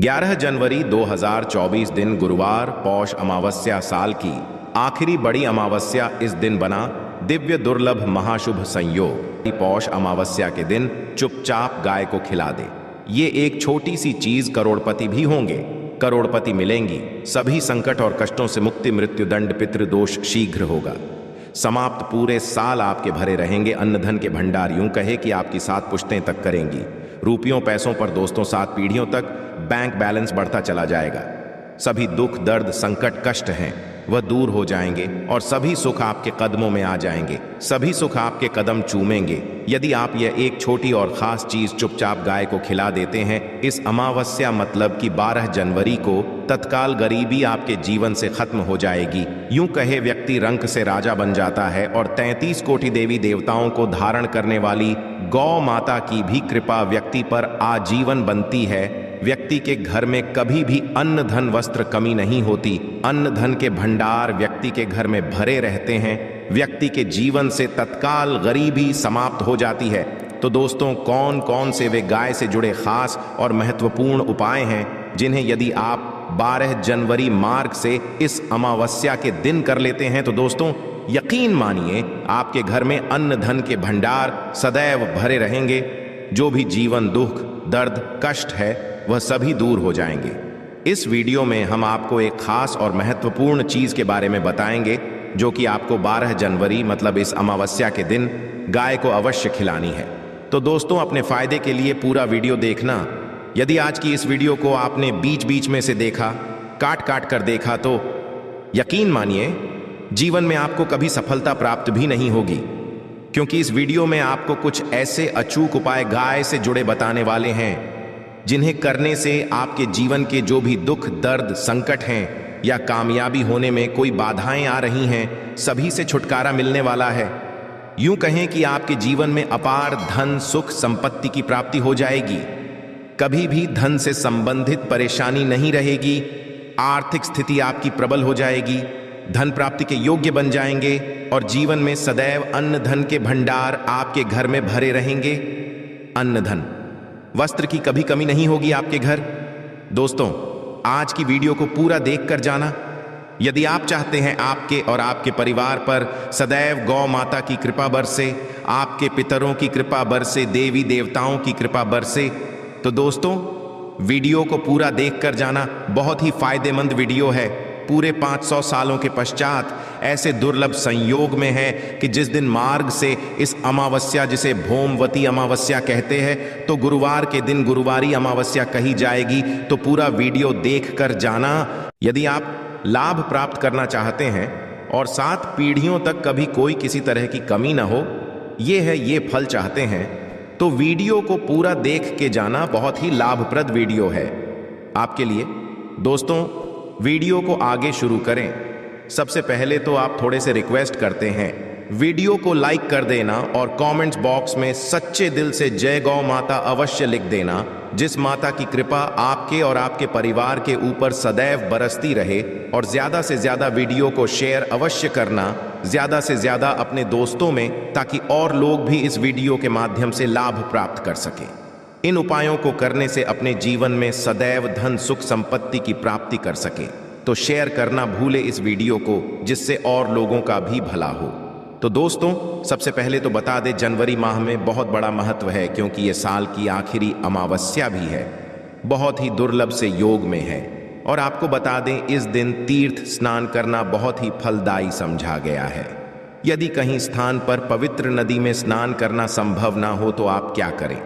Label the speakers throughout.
Speaker 1: 11 जनवरी 2024 दिन गुरुवार पौष अमावस्या साल की आखिरी बड़ी अमावस्या इस दिन बना दिव्य दुर्लभ महाशुभ संयोग। पौष अमावस्या के दिन चुपचाप गाय को खिला दे। ये एक छोटी सी चीज करोड़पति भी होंगे, करोड़पति मिलेंगी। सभी संकट और कष्टों से मुक्ति, मृत्युदंड, पितृदोष शीघ्र होगा समाप्त। पूरे साल आपके भरे रहेंगे अन्न धन के भंडार। यूं कहे कि आपकी 7 पुश्तें तक करेंगी। रुपयों पैसों पर दोस्तों 7 पीढ़ियों तक बैंक बैलेंस बढ़ता चला जाएगा। सभी दुख दर्द संकट कष्ट हैं वह दूर हो जाएंगे और सभी सुख आपके कदमों में आ जाएंगे। सभी सुख आपके कदम चूमेंगे यदि आप यह एक छोटी और खास चीज चुपचाप गाय को खिला देते हैं। इस अमावस्या मतलब कि 12 जनवरी को तत्काल गरीबी आपके जीवन से खत्म हो जाएगी। यूं कहे व्यक्ति रंक से राजा बन जाता है और 33 कोटि देवी देवताओं को धारण करने वाली गौ माता की भी कृपा व्यक्ति पर आजीवन बनती है। व्यक्ति के घर में कभी भी अन्न धन वस्त्र कमी नहीं होती। अन्न धन के भंडार व्यक्ति के घर में भरे रहते हैं। व्यक्ति के जीवन से तत्काल गरीबी समाप्त हो जाती है। तो दोस्तों, कौन कौन से वे गाय से जुड़े खास और महत्वपूर्ण उपाय हैं जिन्हें यदि आप 12 जनवरी मार्ग से इस अमावस्या के दिन कर लेते हैं तो दोस्तों यकीन मानिए आपके घर में अन्न धन के भंडार सदैव भरे रहेंगे। जो भी जीवन दुख दर्द कष्ट है वह सभी दूर हो जाएंगे। इस वीडियो में हम आपको एक खास और महत्वपूर्ण चीज के बारे में बताएंगे जो कि आपको 12 जनवरी मतलब इस अमावस्या के दिन गाय को अवश्य खिलानी है। तो दोस्तों, अपने फायदे के लिए पूरा वीडियो देखना। यदि आज की इस वीडियो को आपने बीच बीच में से देखा, काट काट कर देखा, तो यकीन मानिए जीवन में आपको कभी सफलता प्राप्त भी नहीं होगी, क्योंकि इस वीडियो में आपको कुछ ऐसे अचूक उपाय गाय से जुड़े बताने वाले हैं जिन्हें करने से आपके जीवन के जो भी दुख दर्द संकट हैं या कामयाबी होने में कोई बाधाएं आ रही हैं, सभी से छुटकारा मिलने वाला है। यूं कहें कि आपके जीवन में अपार धन सुख संपत्ति की प्राप्ति हो जाएगी। कभी भी धन से संबंधित परेशानी नहीं रहेगी। आर्थिक स्थिति आपकी प्रबल हो जाएगी। धन प्राप्ति के योग्य बन जाएंगे और जीवन में सदैव अन्न धन के भंडार आपके घर में भरे रहेंगे। अन्न धन वस्त्र की कभी कमी नहीं होगी आपके घर। दोस्तों, आज की वीडियो को पूरा देख कर जाना। यदि आप चाहते हैं आपके और आपके परिवार पर सदैव गौ माता की कृपा बरसे, आपके पितरों की कृपा बरसे, देवी देवताओं की कृपा बरसे, तो दोस्तों वीडियो को पूरा देख कर जाना। बहुत ही फायदेमंद वीडियो है। पूरे 500 सालों के पश्चात ऐसे दुर्लभ संयोग में है कि जिस दिन मार्ग से इस अमावस्या, जिसे भौमवती अमावस्या कहते हैं, तो गुरुवार के दिन गुरुवारी अमावस्या कही जाएगी। तो पूरा वीडियो देख कर जाना। यदि आप लाभ प्राप्त करना चाहते हैं और 7 पीढ़ियों तक कभी कोई किसी तरह की कमी ना हो, ये फल चाहते हैं, तो वीडियो को पूरा देख के जाना। बहुत ही लाभप्रद वीडियो है आपके लिए। दोस्तों, वीडियो को आगे शुरू करें सबसे पहले तो आप थोड़े से रिक्वेस्ट करते हैं, वीडियो को लाइक कर देना और कमेंट्स बॉक्स में सच्चे दिल से जय गौ माता अवश्य लिख देना। जिस माता की कृपा आपके और आपके परिवार के ऊपर सदैव बरसती रहे। और ज्यादा से ज्यादा वीडियो को शेयर अवश्य करना, ज्यादा से ज्यादा अपने दोस्तों में, ताकि और लोग भी इस वीडियो के माध्यम से लाभ प्राप्त कर सकें। इन उपायों को करने से अपने जीवन में सदैव धन सुख संपत्ति की प्राप्ति कर सके। तो शेयर करना भूले इस वीडियो को, जिससे और लोगों का भी भला हो। तो दोस्तों, सबसे पहले तो बता दें, जनवरी माह में बहुत बड़ा महत्व है, क्योंकि ये साल की आखिरी अमावस्या भी है। बहुत ही दुर्लभ से योग में है। और आपको बता दें, इस दिन तीर्थ स्नान करना बहुत ही फलदायी समझा गया है। यदि कहीं स्थान पर पवित्र नदी में स्नान करना संभव ना हो तो आप क्या करें?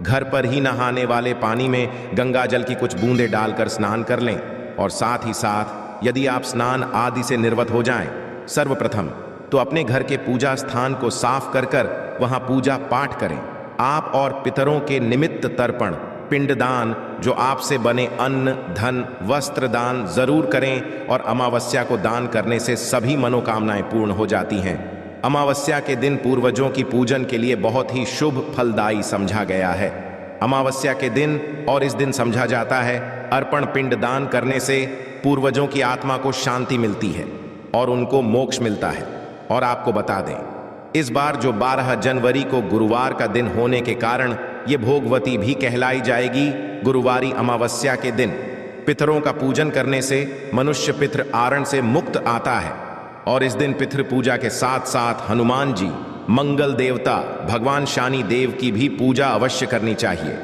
Speaker 1: घर पर ही नहाने वाले पानी में गंगा जल की कुछ बूंदें डालकर स्नान कर लें। और साथ ही साथ यदि आप स्नान आदि से निर्वत हो जाएं, सर्वप्रथम तो अपने घर के पूजा स्थान को साफ कर वहां पूजा पाठ करें। आप और पितरों के निमित्त तर्पण पिंडदान, जो आपसे बने अन्न धन वस्त्र दान जरूर करें। और अमावस्या को दान करने से सभी मनोकामनाएं पूर्ण हो जाती हैं। अमावस्या के दिन पूर्वजों की पूजन के लिए बहुत ही शुभ फलदायी समझा गया है। अमावस्या के दिन और इस दिन समझा जाता है, अर्पण पिंड दान करने से पूर्वजों की आत्मा को शांति मिलती है और उनको मोक्ष मिलता है। और आपको बता दें, इस बार जो 12 जनवरी को गुरुवार का दिन होने के कारण ये भोगवती भी कहलाई जाएगी गुरुवारी अमावस्या के दिन। पितरों का पूजन करने से मनुष्य पितृ आरण से मुक्त आता है और इस दिन पितृ पूजा के साथ साथ हनुमान जी, मंगल देवता भगवान शनि देव की भी पूजा अवश्य करनी चाहिए।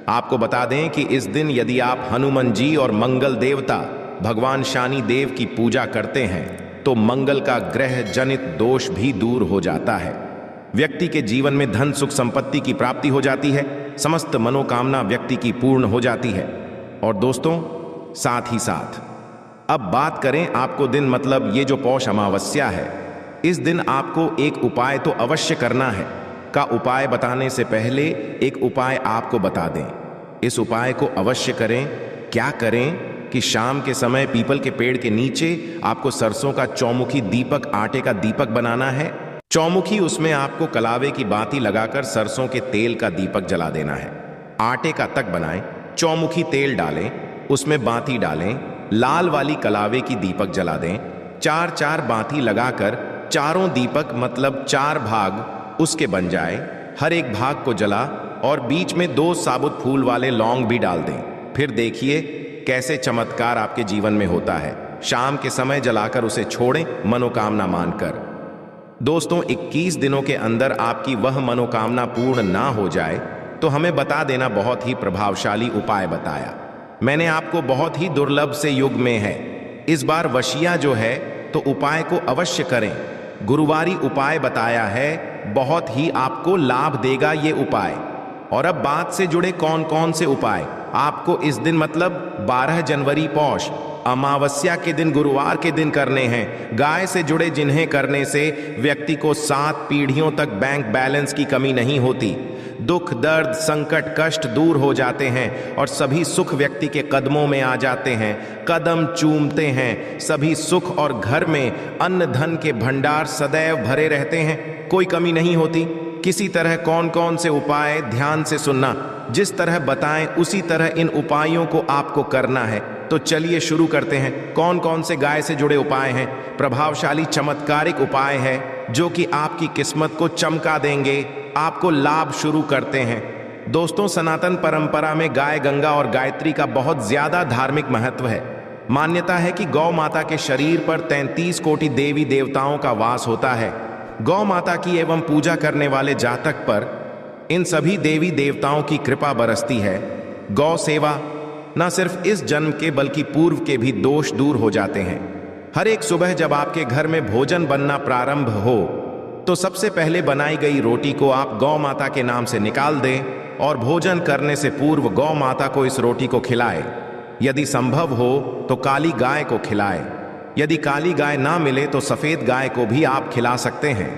Speaker 1: आपको बता दें कि इस दिन यदि आप हनुमान जी और मंगल देवता भगवान शनि देव की पूजा करते हैं तो मंगल का ग्रह जनित दोष भी दूर हो जाता है। व्यक्ति के जीवन में धन सुख संपत्ति की प्राप्ति हो जाती है, समस्त मनोकामना व्यक्ति की पूर्ण हो जाती है। और दोस्तों, साथ ही साथ अब बात करें आपको दिन मतलब ये जो पौष अमावस्या है, इस दिन आपको एक उपाय तो अवश्य करना है। का उपाय बताने से पहले एक उपाय आपको बता दें। इस उपाय को अवश्य करें। क्या करें कि शाम के समय पीपल के पेड़ के नीचे आपको सरसों का चौमुखी दीपक, आटे का दीपक बनाना है। चौमुखी, उसमें आपको कलावे की बाती लगाकर सरसों के तेल का दीपक जला देना है। आटे का तक बनाएं, चौमुखी तेल डालें, उसमें बाती डालें, लाल वाली कलावे की दीपक जला दें। 4-4 बाती लगाकर चारों दीपक मतलब 4 भाग उसके बन जाए। हर एक भाग को जला और बीच में 2 साबुत फूल वाले लौंग भी डाल दें। फिर देखिए कैसे चमत्कार आपके जीवन में होता है। शाम के समय जलाकर उसे छोड़ें मनोकामना मानकर। दोस्तों, 21 दिनों के अंदर आपकी वह मनोकामना पूर्ण ना हो जाए तो हमें बता देना। बहुत ही प्रभावशाली उपाय बताया मैंने आपको, बहुत ही दुर्लभ से युग में है। इस बार वशिया जो है तो उपाय को अवश्य करें। गुरुवारी उपाय बताया है, बहुत ही आपको लाभ देगा ये उपाय। और अब बात से जुड़े कौन कौन से उपाय आपको इस दिन मतलब 12 जनवरी पौष अमावस्या के दिन गुरुवार के दिन करने हैं। गाय से जुड़े जिन्हें करने से व्यक्ति को 7 पीढ़ियों तक बैंक बैलेंस की कमी नहीं होती। दुख दर्द संकट कष्ट दूर हो जाते हैं और सभी सुख व्यक्ति के कदमों में आ जाते हैं। कदम चूमते हैं सभी सुख और घर में अन्न धन के भंडार सदैव भरे रहते हैं, कोई कमी नहीं होती। किसी तरह कौन कौन से उपाय ध्यान से सुनना, जिस तरह बताएं उसी तरह इन उपायों को आपको करना है। तो चलिए शुरू करते हैं। कौन कौन से गाय से जुड़े उपाय हैं? प्रभावशाली चमत्कारिक उपाय है जो कि आपकी किस्मत को चमका देंगे, आपको लाभ शुरू करते हैं। दोस्तों, सनातन परंपरा में गाय गंगा और गायत्री का बहुत ज्यादा धार्मिक महत्व है। मान्यता है कि गौ माता के शरीर पर 33 कोटि देवी देवताओं का वास होता है। गौ माता की एवं पूजा करने वाले जातक पर इन सभी देवी देवताओं की कृपा बरसती है। गौ सेवा न सिर्फ इस जन्म के बल्कि पूर्व के भी दोष दूर हो जाते हैं। हर एक सुबह जब आपके घर में भोजन बनना प्रारंभ हो तो सबसे पहले बनाई गई रोटी को आप गौ माता के नाम से निकाल दें और भोजन करने से पूर्व गौ माता को इस रोटी को खिलाएं। यदि संभव हो तो काली गाय को खिलाएं। यदि काली गाय ना मिले तो सफेद गाय को भी आप खिला सकते हैं।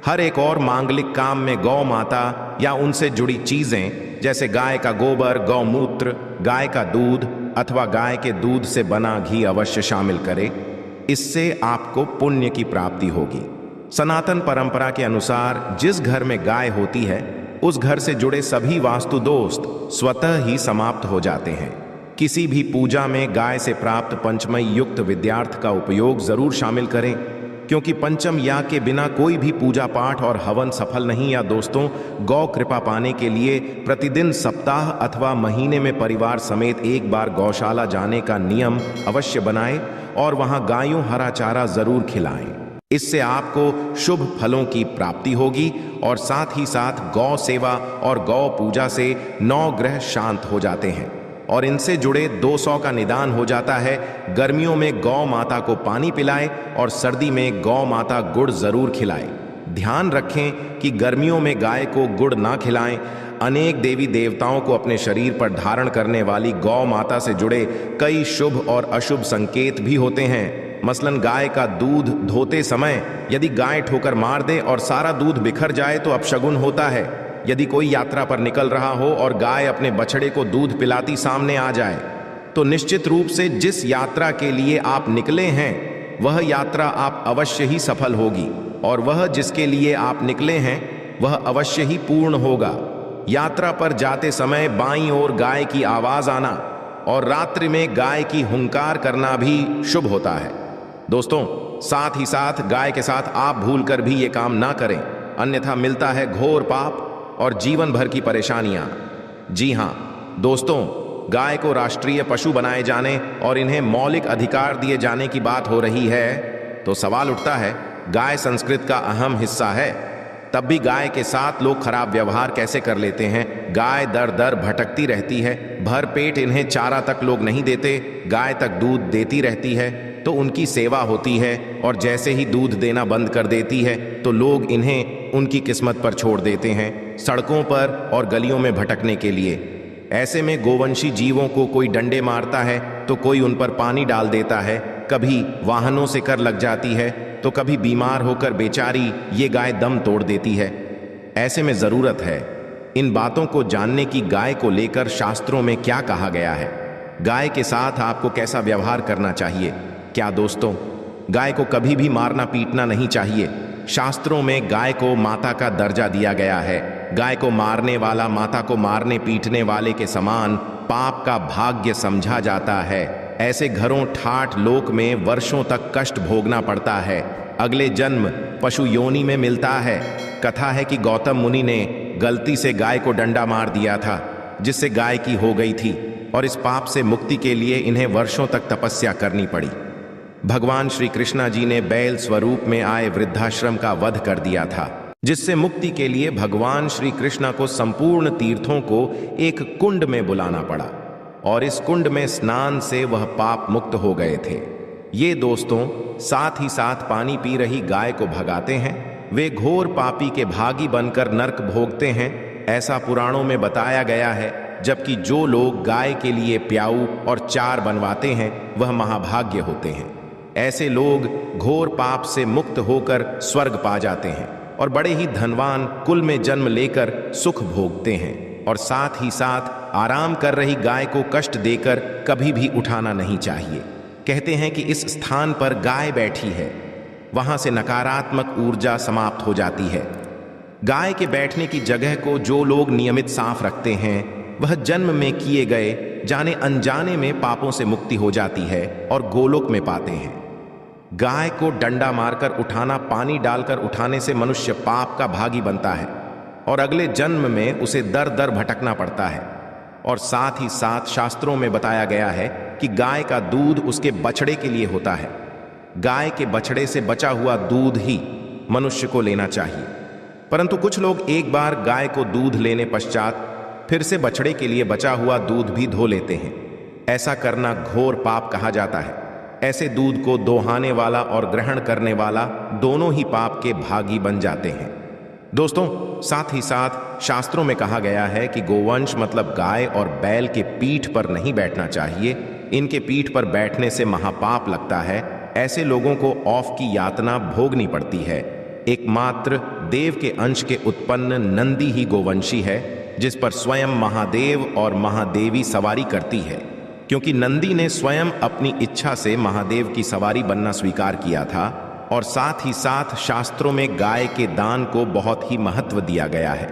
Speaker 1: हर एक और मांगलिक काम में गौ माता या उनसे जुड़ी चीजें जैसे गाय का गोबर, गौमूत्र, गाय का दूध अथवा गाय के दूध से बना घी अवश्य शामिल करें। इससे आपको पुण्य की प्राप्ति होगी। सनातन परंपरा के अनुसार जिस घर में गाय होती है उस घर से जुड़े सभी वास्तु दोष स्वतः ही समाप्त हो जाते हैं। किसी भी पूजा में गाय से प्राप्त पंचमय युक्त विद्यार्थ का उपयोग जरूर शामिल करें, क्योंकि पंचम या के बिना कोई भी पूजा पाठ और हवन सफल नहीं। या दोस्तों, गौ कृपा पाने के लिए प्रतिदिन सप्ताह अथवा महीने में परिवार समेत एक बार गौशाला जाने का नियम अवश्य बनाएं और वहां गायों हरा चारा जरूर खिलाएं। इससे आपको शुभ फलों की प्राप्ति होगी और साथ ही साथ गौ सेवा और गौ पूजा से 9 ग्रह शांत हो जाते हैं और इनसे जुड़े 200 का निदान हो जाता है। गर्मियों में गौ माता को पानी पिलाएं और सर्दी में गौ माता गुड़ जरूर खिलाएं। ध्यान रखें कि गर्मियों में गाय को गुड़ ना खिलाएं। अनेक देवी देवताओं को अपने शरीर पर धारण करने वाली गौ माता से जुड़े कई शुभ और अशुभ संकेत भी होते हैं। मसलन गाय का दूध धोते समय यदि गाय ठोकर मार दे और सारा दूध बिखर जाए तो अपशगुन होता है। यदि कोई यात्रा पर निकल रहा हो और गाय अपने बछड़े को दूध पिलाती सामने आ जाए तो निश्चित रूप से जिस यात्रा के लिए आप निकले हैं वह यात्रा आप अवश्य ही सफल होगी और वह जिसके लिए आप निकले हैं वह अवश्य ही पूर्ण होगा। यात्रा पर जाते समय बाईं ओर गाय की आवाज आना और रात्रि में गाय की हुंकार करना भी शुभ होता है। दोस्तों, साथ ही साथ गाय के साथ आप भूलकर भी ये काम ना करें, अन्यथा मिलता है घोर पाप। और जीवन भर की परेशानियां। जी हां दोस्तों, गाय को राष्ट्रीय पशु बनाए जाने और इन्हें मौलिक अधिकार दिए जाने की बात हो रही है तो सवाल उठता है, गाय संस्कृत का अहम हिस्सा है, तब भी गाय के साथ लोग खराब व्यवहार कैसे कर लेते हैं। गाय दर दर भटकती रहती है, भर पेट इन्हें चारा तक लोग नहीं देते, गाय तक दूध देती रहती है तो उनकी सेवा होती है, और जैसे ही दूध देना बंद कर देती है तो लोग इन्हें उनकी किस्मत पर छोड़ देते हैं, सड़कों पर और गलियों में भटकने के लिए। ऐसे में गोवंशी जीवों को कोई डंडे मारता है तो कोई उन पर पानी डाल देता है, कभी वाहनों से कर लग जाती है तो कभी बीमार होकर बेचारी ये गाय दम तोड़ देती है। ऐसे में जरूरत है इन बातों को जानने की, गाय को लेकर शास्त्रों में क्या कहा गया है, गाय के साथ आपको कैसा व्यवहार करना चाहिए। क्या दोस्तों, गाय को कभी भी मारना पीटना नहीं चाहिए। शास्त्रों में गाय को माता का दर्जा दिया गया है। गाय को मारने वाला माता को मारने पीटने वाले के समान पाप का भाग्य समझा जाता है। ऐसे घरों ठाठ लोक में वर्षों तक कष्ट भोगना पड़ता है, अगले जन्म पशु योनि में मिलता है। कथा है कि गौतम मुनि ने गलती से गाय को डंडा मार दिया था, जिससे गाय की हो गई थी, और इस पाप से मुक्ति के लिए इन्हें वर्षों तक तपस्या करनी पड़ी। भगवान श्री कृष्णा जी ने बैल स्वरूप में आए वृद्धाश्रम का वध कर दिया था, जिससे मुक्ति के लिए भगवान श्री कृष्णा को संपूर्ण तीर्थों को एक कुंड में बुलाना पड़ा, और इस कुंड में स्नान से वह पाप मुक्त हो गए थे। ये दोस्तों साथ ही साथ पानी पी रही गाय को भगाते हैं, वे घोर पापी के भागी बनकर नरक भोगते हैं, ऐसा पुराणों में बताया गया है। जबकि जो लोग गाय के लिए प्याऊ और चार बनवाते हैं वह महाभाग्य होते हैं। ऐसे लोग घोर पाप से मुक्त होकर स्वर्ग पा जाते हैं और बड़े ही धनवान कुल में जन्म लेकर सुख भोगते हैं। और साथ ही साथ आराम कर रही गाय को कष्ट देकर कभी भी उठाना नहीं चाहिए। कहते हैं कि इस स्थान पर गाय बैठी है, वहां से नकारात्मक ऊर्जा समाप्त हो जाती है। गाय के बैठने की जगह को जो लोग नियमित साफ रखते हैं वह जन्म में किए गए जाने अनजाने में पापों से मुक्ति हो जाती है और गोलोक में पाते हैं। गाय को डंडा मारकर उठाना, पानी डालकर उठाने से मनुष्य पाप का भागी बनता है और अगले जन्म में उसे दर दर भटकना पड़ता है। और साथ ही साथ शास्त्रों में बताया गया है कि गाय का दूध उसके बछड़े के लिए होता है। गाय के बछड़े से बचा हुआ दूध ही मनुष्य को लेना चाहिए, परंतु कुछ लोग एक बार गाय को दूध लेने पश्चात फिर से बछड़े के लिए बचा हुआ दूध भी धो लेते हैं। ऐसा करना घोर पाप कहा जाता है। ऐसे दूध को दोहाने वाला और ग्रहण करने वाला दोनों ही पाप के भागी बन जाते हैं। दोस्तों साथ ही साथ शास्त्रों में कहा गया है कि गोवंश मतलब गाय और बैल के पीठ पर नहीं बैठना चाहिए। इनके पीठ पर बैठने से महापाप लगता है। ऐसे लोगों को औफ की यातना भोगनी पड़ती है। एकमात्र देव के अंश के उत्पन्न नंदी ही गोवंशी है, जिस पर स्वयं महादेव और महादेवी सवारी करती है, क्योंकि नंदी ने स्वयं अपनी इच्छा से महादेव की सवारी बनना स्वीकार किया था। और साथ ही साथ शास्त्रों में गाय के दान को बहुत ही महत्व दिया गया है,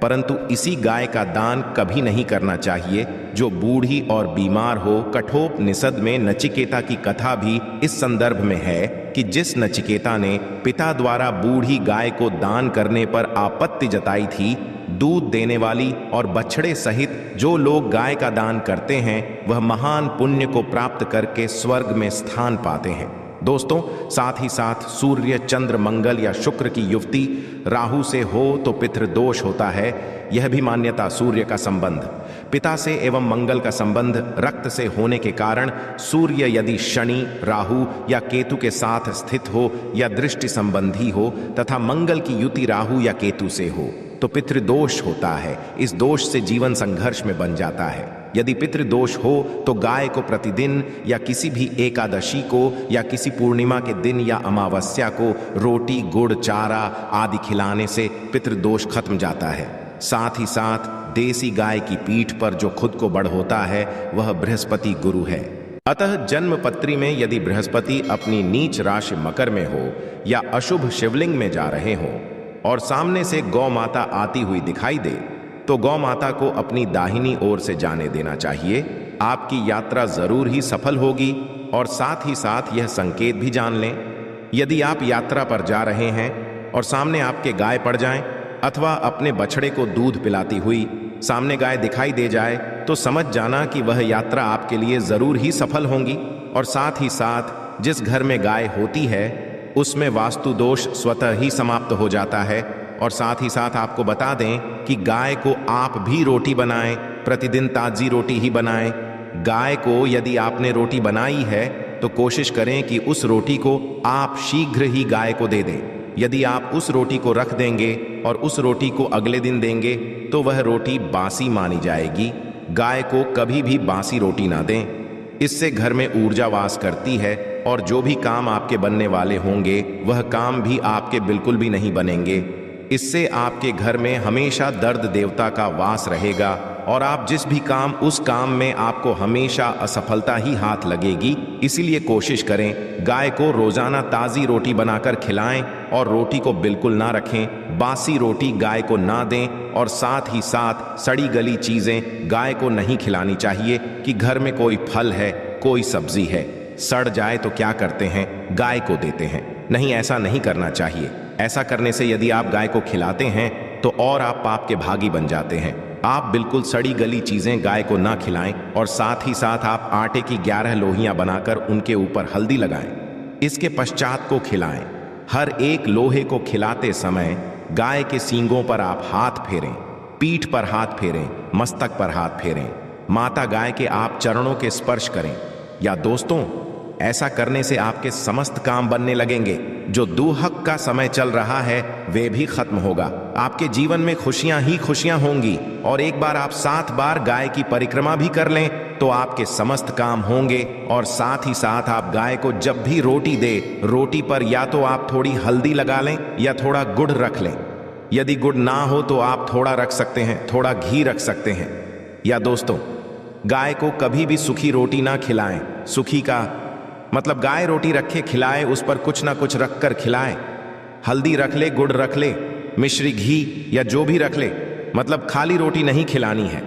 Speaker 1: परंतु इसी गाय का दान कभी नहीं करना चाहिए जो बूढ़ी और बीमार हो। कठोपनिषद में नचिकेता की कथा भी इस संदर्भ में है कि जिस नचिकेता ने पिता द्वारा बूढ़ी गाय को दान करने पर आपत्ति जताई थी, दूध देने वाली और बछड़े सहित जो लोग गाय का दान करते हैं वह महान पुण्य को प्राप्त करके स्वर्ग में स्थान पाते हैं। दोस्तों साथ ही साथ सूर्य, चंद्र, मंगल या शुक्र की युवती राहु से हो तो पितृदोष होता है। यह भी मान्यता। सूर्य का संबंध पिता से एवं मंगल का संबंध रक्त से होने के कारण सूर्य यदि शनि, राहु या केतु के साथ स्थित हो या दृष्टि संबंधी हो तथा मंगल की युति राहु या केतु से हो तो पितृदोष होता है। इस दोष से जीवन संघर्ष में बन जाता है। यदि पितृदोष हो तो गाय को प्रतिदिन या किसी भी एकादशी को या किसी पूर्णिमा के दिन या अमावस्या को रोटी, गुड़, चारा आदि खिलाने से पितृदोष खत्म जाता है। साथ ही साथ देसी गाय की पीठ पर जो खुद को बड़ होता है वह बृहस्पति गुरु है। अतः जन्म पत्री में यदि बृहस्पति अपनी नीच राशि मकर में हो या अशुभ शिवलिंग में जा रहे हो और सामने से गौ माता आती हुई दिखाई दे तो गौ माता को अपनी दाहिनी ओर से जाने देना चाहिए। आपकी यात्रा जरूर ही सफल होगी। और साथ ही साथ यह संकेत भी जान लें, यदि आप यात्रा पर जा रहे हैं और सामने आपके गाय पड़ जाएं अथवा अपने बछड़े को दूध पिलाती हुई सामने गाय दिखाई दे जाए तो समझ जाना कि वह यात्रा आपके लिए जरूर ही सफल होगी। और साथ ही साथ जिस घर में गाय होती है उसमें वास्तु दोष स्वतः ही समाप्त हो जाता है। और साथ ही साथ आपको बता दें कि गाय को आप भी रोटी बनाएं, प्रतिदिन ताजी रोटी ही बनाएं। गाय को यदि आपने रोटी बनाई है तो कोशिश करें कि उस रोटी को आप शीघ्र ही गाय को दे दें। यदि आप उस रोटी को रख देंगे और उस रोटी को अगले दिन देंगे तो वह रोटी बासी मानी जाएगी। गाय को कभी भी बासी रोटी ना दें, इससे घर में ऊर्जा वास करती है और जो भी काम आपके बनने वाले होंगे वह काम भी आपके बिल्कुल भी नहीं बनेंगे। इससे आपके घर में हमेशा दर्द देवता का वास रहेगा और आप जिस भी काम उस काम में आपको हमेशा असफलता ही हाथ लगेगी। इसीलिए कोशिश करें गाय को रोजाना ताज़ी रोटी बनाकर खिलाएं और रोटी को बिल्कुल ना रखें। बासी रोटी गाय को ना दें और साथ ही साथ सड़ी गली चीज़ें गाय को नहीं खिलानी चाहिए। कि घर में कोई फल है, कोई सब्जी है, सड़ जाए तो क्या करते हैं, गाय को देते हैं। नहीं, ऐसा नहीं करना चाहिए। ऐसा करने से यदि आप गाय को खिलाते हैं तो और आप पाप के भागी बन जाते हैं। आप बिल्कुल सड़ी गली चीजें गाय को ना खिलाएं और साथ ही साथ आप आटे की 11 लोहियां बनाकर उनके ऊपर हल्दी लगाएं। इसके पश्चात को खिलाएं। हर एक लोहे को खिलाते समय गाय के सींगों पर आप हाथ फेरें, पीठ पर हाथ फेरें, मस्तक पर हाथ फेरें। माता गाय के आप चरणों के स्पर्श करें। या दोस्तों, ऐसा करने से आपके समस्त काम बनने लगेंगे। जो दुहक का समय चल रहा है वे भी खत्म होगा। आपके जीवन में खुशियां ही खुशियां होंगी। और एक बार आप 7 बार गाय की परिक्रमा भी कर लें तो आपके समस्त काम होंगे। और साथ ही साथ आप गाय को जब भी रोटी दे, रोटी पर या तो आप थोड़ी हल्दी लगा लें या थोड़ा गुड़ रख लें। यदि गुड़ ना हो तो आप थोड़ा रख सकते हैं, थोड़ा घी रख सकते हैं। या दोस्तों, गाय को कभी भी सूखी रोटी ना खिलाएं। सूखी का मतलब गाय रोटी रखे खिलाए, उस पर कुछ ना कुछ रख कर खिलाए। हल्दी रख ले, गुड़ रख ले, मिश्री, घी या जो भी रख ले, मतलब खाली रोटी नहीं खिलानी है।